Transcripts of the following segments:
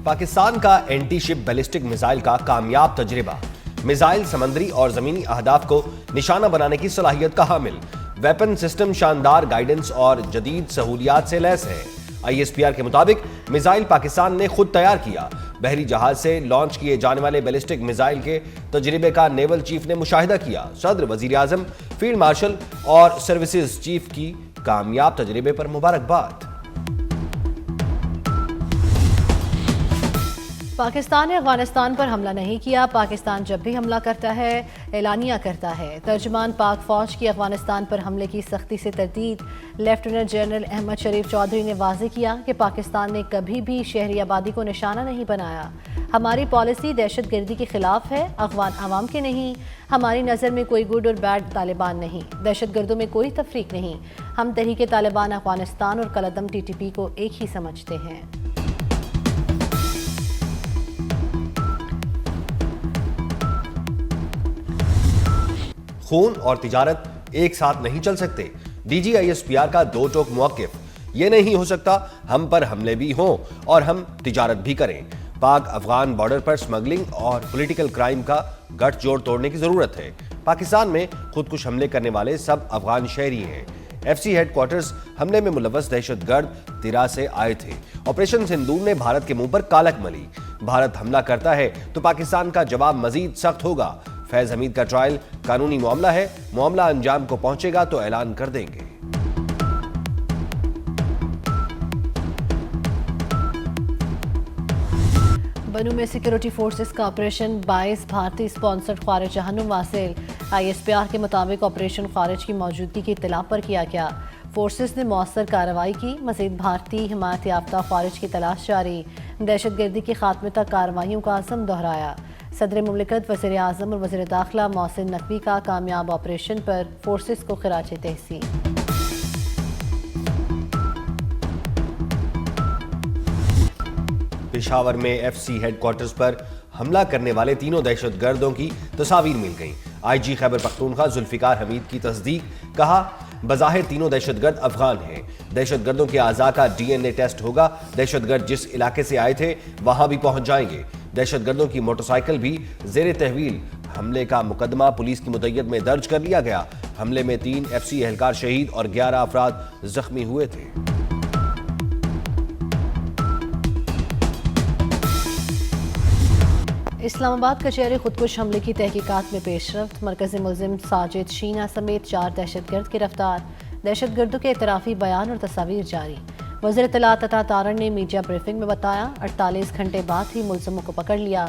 پاکستان کا اینٹی شپ ballistic missile کا کامیاب تجربہ. میزائل سمندری اور زمینی اہداف کو نشانہ بنانے کی صلاحیت کا حامل. ویپن سسٹم شاندار گائیڈنس اور جدید سہولیات سے لیس ہے. ISPR کے مطابق میزائل پاکستان نے خود تیار کیا. بحری جہاز سے لانچ کیے جانے والے بیلسٹک میزائل کے تجربے کا نیول چیف نے مشاہدہ کیا. صدر، وزیر اعظم، فیلڈ مارشل اور سروسز چیف کی کامیاب تجربے پر مبارکباد. پاکستان نے افغانستان پر حملہ نہیں کیا. پاکستان جب بھی حملہ کرتا ہے اعلانیہ کرتا ہے. ترجمان پاک فوج کی افغانستان پر حملے کی سختی سے تردید. لیفٹیننٹ جنرل احمد شریف چودھری نے واضح کیا کہ پاکستان نے کبھی بھی شہری آبادی کو نشانہ نہیں بنایا. ہماری پالیسی دہشت گردی کے خلاف ہے، افغان عوام کے نہیں. ہماری نظر میں کوئی گڈ اور بیڈ طالبان نہیں، دہشت گردوں میں کوئی تفریق نہیں. ہم تحریک طالبان افغانستان اور کالعدم TTP کو ایک ہی سمجھتے ہیں. خون اور تجارت ایک ساتھ نہیں چل سکتے. DG ISPR کا دو ٹوک موقف. یہ نہیں ہو سکتا ہم پر حملے بھی ہوں اور ہم تجارت بھی کریں. پاک افغان بارڈر پر سمگلنگ اور پولیٹیکل کرائم کا گٹھ جوڑ توڑنے کی ضرورت ہے. پاکستان میں خودکش حملے کرنے والے سب افغان شہری ہیں. FC ہیڈ کوارٹرز حملے میں ملوث دہشت گرد تیرا سے آئے تھے. آپریشن سندور نے بھارت کے منہ پر کالک ملی. بھارت حملہ کرتا ہے تو پاکستان کا جواب مزید سخت ہوگا. فیض حمید کا ٹرائل قانونی معاملہ ہے، معاملہ انجام کو پہنچے گا تو اعلان کر دیں گے. بنو میں سیکیورٹی فورسز کا آپریشن 22 بھارتی اسپانسرڈ خارج جہنم واصل. ISPR کے مطابق آپریشن خارج کی موجودگی کی اطلاع پر کیا گیا. فورسز نے مؤثر کارروائی کی. مزید بھارتی حمایت یافتہ خارج کی تلاش جاری. دہشت گردی کے خاتمے تک کارروائیوں کا عزم دہرایا. صدر مملکت، وزیر اعظم اور وزیر داخلہ محسن نقوی کا کامیاب آپریشن پر فورسز کو خراج تحسین. پشاور میں FC ہیڈ کوارٹرز پر حملہ کرنے والے تینوں دہشت گردوں کی تصاویر مل گئیں. IG خیبر پختونخوا ذوالفقار حمید کی تصدیق. کہا بظاہر تینوں دہشت گرد افغان ہیں. دہشت گردوں کے اعضاء کا DNA ٹیسٹ ہوگا. دہشت گرد جس علاقے سے آئے تھے وہاں بھی پہنچ جائیں گے. دہشت گردوں کی موٹر سائیکل بھی زیر تحویل. حملے کا مقدمہ پولیس کی مدیت میں درج کر لیا گیا. حملے میں 3 FC اہلکار شہید اور 11 افراد زخمی ہوئے تھے. اسلام آباد کچہری خودکش حملے کی تحقیقات میں پیش رفت. مرکزی ملزم ساجد شینا سمیت 4 دہشت گرد گرفتار. دہشت گردوں کے اعترافی بیان اور تصاویر جاری. وزیر اطلاعات عطا تارڑ نے میڈیا بریفنگ میں بتایا 48 گھنٹے بعد ہی ملزموں کو پکڑ لیا.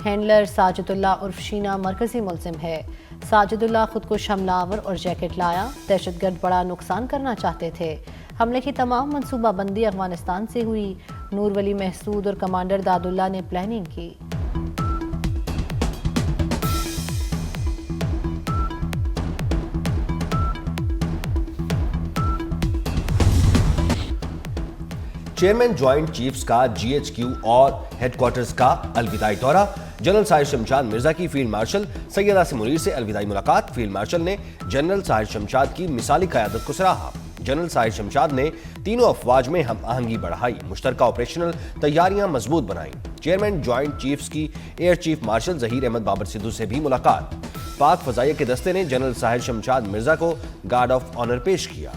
ہینڈلر ساجد اللہ عرف شینا مرکزی ملزم ہے. ساجد اللہ خودکش حملہ آور اور جیکٹ لایا. دہشت گرد بڑا نقصان کرنا چاہتے تھے. حملے کی تمام منصوبہ بندی افغانستان سے ہوئی. نور ولی محسود اور کمانڈر داد اللہ نے پلاننگ کی. چیئرمین جوائنٹ چیفز کا GHQ اور ہیڈ کوارٹرز کا الوداعی دورہ. جنرل ساحر شمشاد مرزا کی فیلڈ مارشل سید عاصم منیر سے الوداعی ملاقات. فیلڈ مارشل نے جنرل ساحر شمشاد کی مثالی قیادت کو سراہا. جنرل ساحر شمشاد نے تینوں افواج میں ہم آہنگی بڑھائی. مشترکہ آپریشنل تیاریاں مضبوط بنائیں. چیئرمین جوائنٹ چیفز کی air chief marshal Zaheer Ahmed Babar Sidhu سے بھی ملاقات. پاک فضائیہ کے دستے نے جنرل ساحر شمشاد مرزا کو گارڈ آف آنر پیش کیا.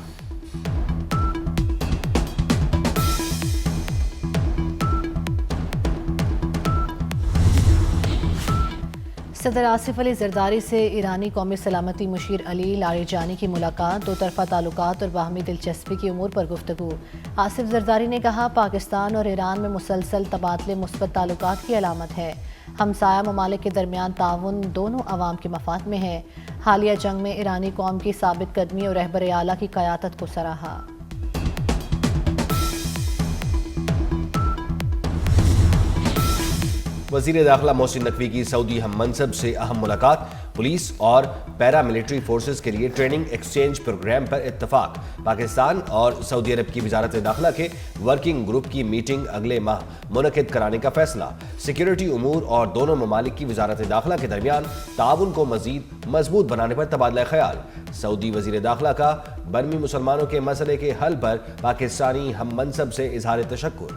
صدر آصف علی زرداری سے ایرانی قومی سلامتی مشیر علی لاریجانی کی ملاقات. دو طرفہ تعلقات اور باہمی دلچسپی کی امور پر گفتگو. آصف زرداری نے کہا پاکستان اور ایران میں مسلسل تبادلے مثبت تعلقات کی علامت ہے. ہمسایہ ممالک کے درمیان تعاون دونوں عوام کے مفاد میں ہے. حالیہ جنگ میں ایرانی قوم کی ثابت قدمی اور رہبر اعلیٰ کی قیادت کو سراہا. وزیر داخلہ محسن نقوی کی سعودی ہم منصب سے اہم ملاقات. پولیس اور پیرا ملٹری فورسز کے لیے ٹریننگ ایکسچینج پروگرام پر اتفاق. پاکستان اور سعودی عرب کی وزارت داخلہ کے ورکنگ گروپ کی میٹنگ اگلے ماہ منعقد کرانے کا فیصلہ. سیکیورٹی امور اور دونوں ممالک کی وزارت داخلہ کے درمیان تعاون کو مزید مضبوط بنانے پر تبادلہ خیال. سعودی وزیر داخلہ کا برمی مسلمانوں کے مسئلے کے حل پر پاکستانی ہم منصب سے اظہار تشکر.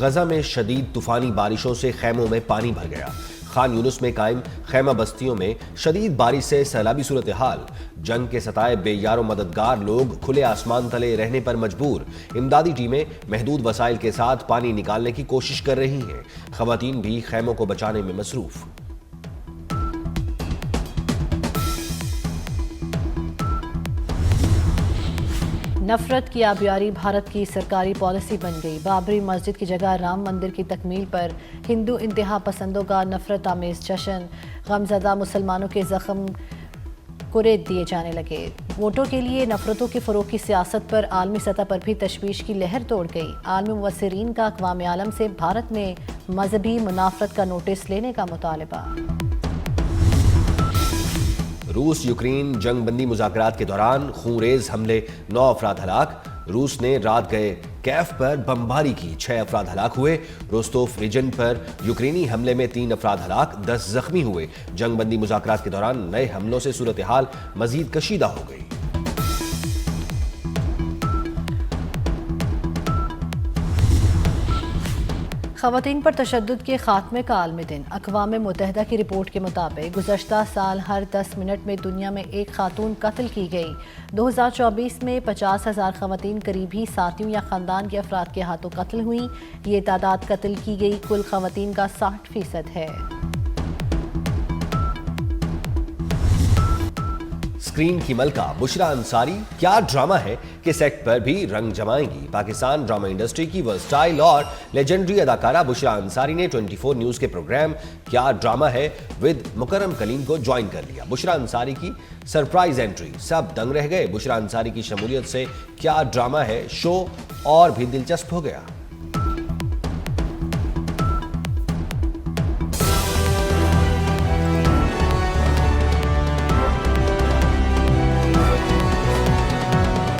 غزہ میں شدید طوفانی بارشوں سے خیموں میں پانی بھر گیا۔ خان یونس میں قائم خیمہ بستیوں میں شدید بارش سے سیلابی صورتحال، جنگ کے ستائے بے یار و مددگار لوگ کھلے آسمان تلے رہنے پر مجبور، امدادی ٹیمیں محدود وسائل کے ساتھ پانی نکالنے کی کوشش کر رہی ہیں، خواتین بھی خیموں کو بچانے میں مصروف۔ نفرت کی آبیاری بھارت کی سرکاری پالیسی بن گئی۔ بابری مسجد کی جگہ رام مندر کی تکمیل پر ہندو انتہا پسندوں کا نفرت آمیز جشن، غمزدہ مسلمانوں کے زخم کریت دیے جانے لگے۔ ووٹوں کے لیے نفرتوں کے فروغ کی سیاست پر عالمی سطح پر بھی تشویش کی لہر توڑ گئی۔ عالمی مبصرین کا اقوام عالم سے بھارت میں مذہبی منافرت کا نوٹس لینے کا مطالبہ۔ روس یوکرین جنگ بندی مذاکرات کے دوران خونریز حملے، 9 افراد ہلاک۔ روس نے رات گئے کیف پر بمباری کی، 6 افراد ہلاک ہوئے۔ روستوف ریجن پر یوکرینی حملے میں 3 افراد ہلاک، 10 زخمی ہوئے۔ جنگ بندی مذاکرات کے دوران نئے حملوں سے صورتحال مزید کشیدہ ہو گئی۔ خواتین پر تشدد کے خاتمے کا عالمی دن۔ اقوام متحدہ کی رپورٹ کے مطابق گزشتہ سال ہر 10 منٹ میں دنیا میں ایک خاتون قتل کی گئی۔ 2024 میں 50,000 خواتین قریبی ساتھیوں یا خاندان کے افراد کے ہاتھوں قتل ہوئیں۔ یہ تعداد قتل کی گئی کل خواتین کا 60% ہے۔ اسکرین کی ملکہ بشریٰ انصاری کیا ڈرامہ ہے کہ سیٹ پر بھی رنگ جمائیں گی۔ پاکستان ڈرامہ انڈسٹری کی ورسٹائل اور لیجنڈری اداکارہ بشریٰ انصاری نے 24 نیوز کے پروگرام کیا ڈرامہ ہے ود مکرم کلیم کو جوائن کر لیا۔ بشریٰ انصاری کی سرپرائز انٹری، سب دنگ رہ گئے۔ بشریٰ انصاری کی شمولیت سے کیا ڈرامہ ہے شو اور بھی دلچسپ ہو گیا۔